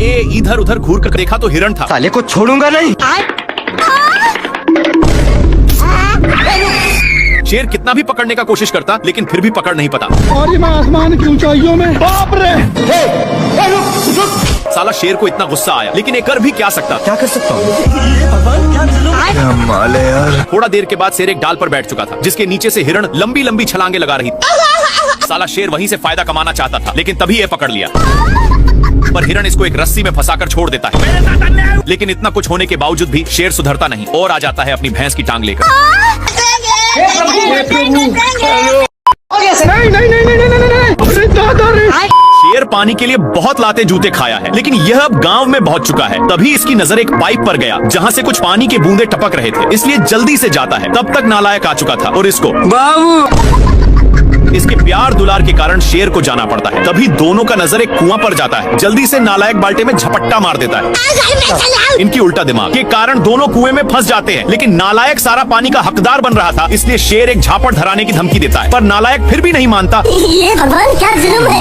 ये इधर उधर घूर कर देखा तो हिरण था। साले को छोड़ूंगा नहीं। शेर कितना भी पकड़ने का कोशिश करता लेकिन फिर भी पकड़ नहीं पाता। और मैं आसमान की ऊंचाइयों में, बाप रे। साला शेर को इतना गुस्सा आया, लेकिन ये कर भी क्या सकता। क्या कर सकता हूँ? यार। थोड़ा देर के बाद शेर एक डाल पर बैठ चुका था, जिसके नीचे से हिरण लंबी लंबी छलांगे लगा रही थी। साला शेर वहीं से फायदा कमाना चाहता था, लेकिन तभी ये पकड़ लिया। पर हिरण इसको एक रस्सी में फंसाकर छोड़ देता है। लेकिन इतना कुछ होने के बावजूद भी शेर सुधरता नहीं और आ जाता है अपनी भैंस की टांग लेकर। शेर पानी के लिए बहुत लाते जूते खाया है, लेकिन यह अब गांव में पहुंच चुका है। तभी इसकी नजर एक पाइप पर गया, जहां से कुछ पानी के बूंदे टपक रहे थे, इसलिए जल्दी से जाता है। तब तक नालायक आ चुका था और इसको इसके प्यार दुलार के कारण शेर को जाना पड़ता है। तभी दोनों का नजर एक कुआं पर जाता है। जल्दी से नालायक बाल्टे में झपट्टा मार देता है। इनकी उल्टा दिमाग के कारण दोनों कुएं में फंस जाते हैं, लेकिन नालायक सारा पानी का हकदार बन रहा था, इसलिए शेर एक झापड़ धराने की धमकी देता है। पर नालायक फिर भी नहीं मानता। ये भगवान क्या जुल्म है।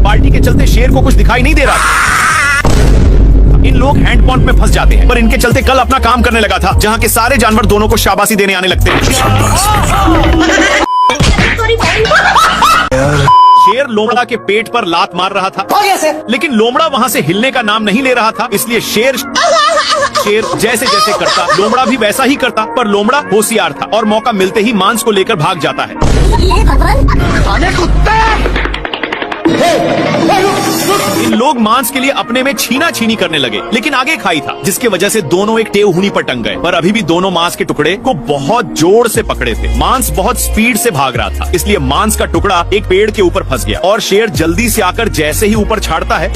बाल्टी के चलते शेर को कुछ दिखाई नहीं दे रहा था। इन लोग हैंड पंप में फंस जाते हैं, पर इनके चलते कल अपना काम करने लगा था, जहाँ के सारे जानवर दोनों को शाबाशी देने आने लगते हैं। शेर लोमड़ा के पेट पर लात मार रहा था, लेकिन लोमड़ा वहाँ से हिलने का नाम नहीं ले रहा था, इसलिए शेर जैसे जैसे करता लोमड़ा भी वैसा ही करता। पर लोमड़ा होशियार था और मौका मिलते ही मांस को लेकर भाग जाता है। ये भगवान इन लोग मांस के लिए अपने में छीना छीनी करने लगे, लेकिन आगे खाई था, जिसकी वजह से दोनों एक टेवहुनी पर टंग गए। पर अभी भी दोनों मांस के टुकड़े को बहुत जोर से पकड़े थे। मांस बहुत स्पीड से भाग रहा था, इसलिए मांस का टुकड़ा एक पेड़ के ऊपर फंस गया और शेर जल्दी से आकर जैसे ही ऊपर छाड़ता है,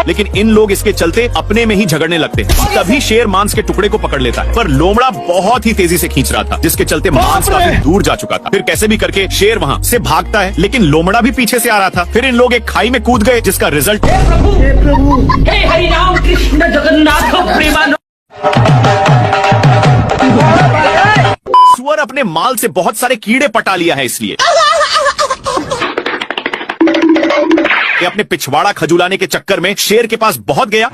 लेकिन इन लोग इसके चलते अपने में ही झगड़ने लगते हैं। तभी शेर मांस के टुकड़े को पकड़ लेता है, पर लोमड़ा बहुत ही तेजी से खींच रहा था, जिसके चलते मांस काफी दूर जा चुका था। फिर कैसे भी करके शेर वहाँ से भागता है, लेकिन लोमड़ा भी पीछे से आ रहा था। फिर इन लोग एक खाई में कूद गए, जिसका रिजल्ट हे हरि राम कृष्ण जगन्नाथ प्रेमानंद। सुअर अपने माल से बहुत सारे कीड़े पटा लिया है, इसलिए कि अपने पिछवाड़ा खजुलाने के चक्कर में शेर के पास बहुत गया।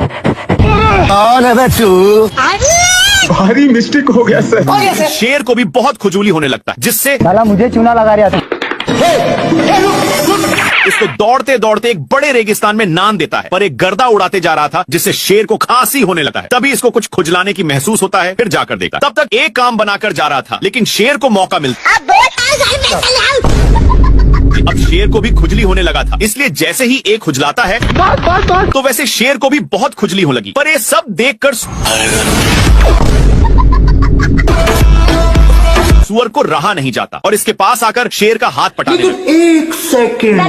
भारी मिस्टेक हो गया सर। शेर को भी बहुत खुजूली होने लगता है, जिससे साला मुझे चूना लगा रहा था। इसको दौड़ते दौड़ते एक बड़े रेगिस्तान में नान देता है, पर एक गर्दा उड़ाते जा रहा था, जिससे शेर को खांसी होने लगा है। तभी इसको कुछ खुजलाने की महसूस होता है, फिर जाकर देखा। तब तक एक काम बनाकर जा रहा था, लेकिन शेर को मौका मिलता। अब शेर को भी खुजली होने लगा था, इसलिए जैसे ही एक खुजलाता है तो वैसे शेर को भी बहुत खुजली होने लगी। पर ये सब देखकर सुअर को रहा नहीं जाता और इसके पास आकर शेर का हाथ पटा देता। एक सेकंड।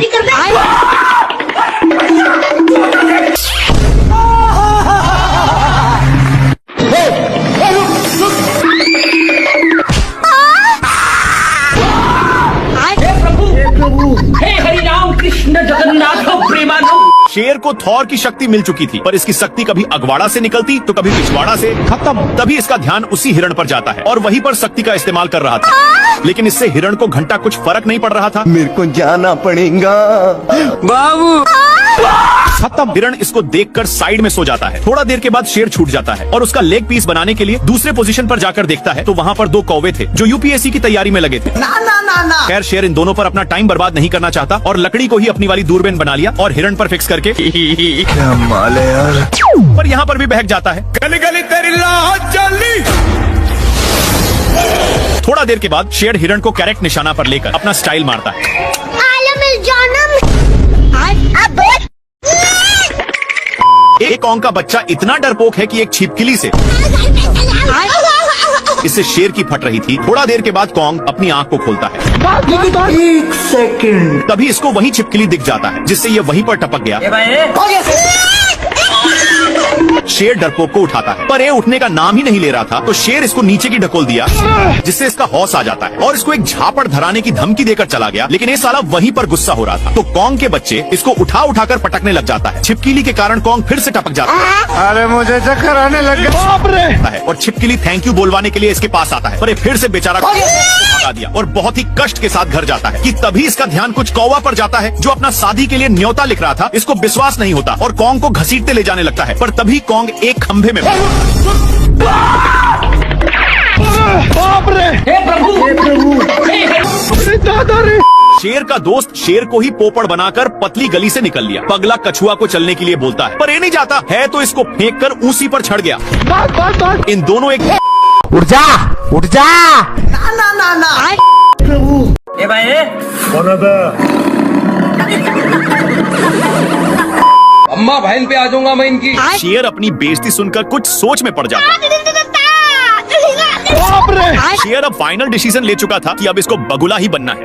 हे हरि राम कृष्ण जगन्नाथ प्रेमानंद। शेर को थॉर की शक्ति मिल चुकी थी, पर इसकी शक्ति कभी अगवाड़ा से निकलती तो कभी पिछवाड़ा से। खत्म। तभी इसका ध्यान उसी हिरण पर जाता है और वहीं पर शक्ति का इस्तेमाल कर रहा था, लेकिन इससे हिरण को घंटा कुछ फर्क नहीं पड़ रहा था। मेरे को जाना पड़ेगा बाबू। खत्म। हिरण इसको देखकर साइड में सो जाता है। थोड़ा देर के बाद शेर छूट जाता है और उसका लेग पीस बनाने के लिए दूसरे पोजीशन पर जाकर देखता है तो वहाँ पर दो कौवे थे जो यूपीएससी की तैयारी में लगे थे। खैर शेर इन दोनों पर अपना टाइम बर्बाद नहीं करना चाहता और लकड़ी को ही अपनी वाली दूरबीन बना लिया और हिरण पर फिक्स करके क्या माल है यार। पर यहाँ पर भी बहक जाता है। गली गली तेरी लाज जली। थोड़ा देर के बाद शेर हिरण को करेक्ट निशाना पर लेकर अपना स्टाइल मारता है। एक कौंग का बच्चा इतना डरपोक है कि एक छिपकली से इससे शेर की फट रही थी। थोड़ा देर के बाद कौंग अपनी आंख को खोलता है। एक सेकंड। तभी इसको वही छिपकली दिख जाता है, जिससे ये वहीं पर टपक गया। शेर डरपोक को उठाता है, पर ये उठने का नाम ही नहीं ले रहा था तो शेर इसको नीचे की ढकोल दिया, जिससे इसका हौस आ जाता है और इसको एक झापड़ धराने की धमकी देकर चला गया। लेकिन ये साला वहीं पर गुस्सा हो रहा था तो कॉन्ग के बच्चे इसको उठा उठाकर पटकने लग जाता है। छिपकली के कारण कॉन्ग फिर से टपक जाता है। अरे मुझे चक्कर आने लग गया। और छिपकली थैंक यू बोलवाने के लिए इसके पास आता है, पर ये फिर से बेचारा भगा दिया और बहुत ही कष्ट के साथ घर जाता है कि तभी इसका ध्यान कुछ कौवा पर जाता है जो अपना शादी के लिए न्योता लिख रहा था। इसको विश्वास नहीं होता और कॉन्ग को घसीटते ले जाने लगता है, पर तभी कॉन्ग एक खंभे में हे प्रभु शेर का दोस्त शेर को ही पोपड़ बनाकर पतली गली से निकल लिया। पगला कछुआ को चलने के लिए बोलता है, पर ये नहीं जाता है तो इसको फेंक कर ऊसी पर चढ़ गया। इन दोनों एक उठ जा उठ जा। ए भाई अम्मा बहन पे आ जाऊंगा मैं इनकी। शेर अपनी बेइज्जती सुनकर कुछ सोच में पड़ जाता है। शेर अब फाइनल डिसीजन ले चुका था कि अब इसको बगुला ही बनना है।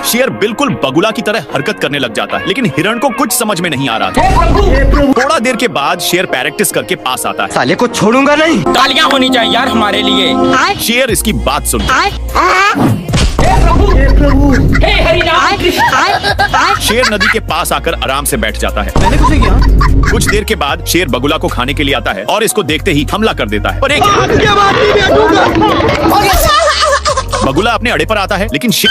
शेर बिल्कुल बगुला की तरह हरकत करने लग जाता है, लेकिन हिरण को कुछ समझ में नहीं आ रहा था। थोड़ा देर के बाद शेर प्रैक्टिस करके पास आता है। साले को छोड़ूंगा नहीं। तालियां होनी चाहिए यार हमारे लिए। शेर इसकी बात सुन हे हरि राम कृष्ण। शेर नदी के पास आकर आराम से बैठ जाता है। मैंने कुछ किया। कुछ देर के बाद शेर बगुला को खाने के लिए आता है और इसको देखते ही हमला कर देता है। पर एक बगुला अपने अड़े पर आता है, लेकिन शेर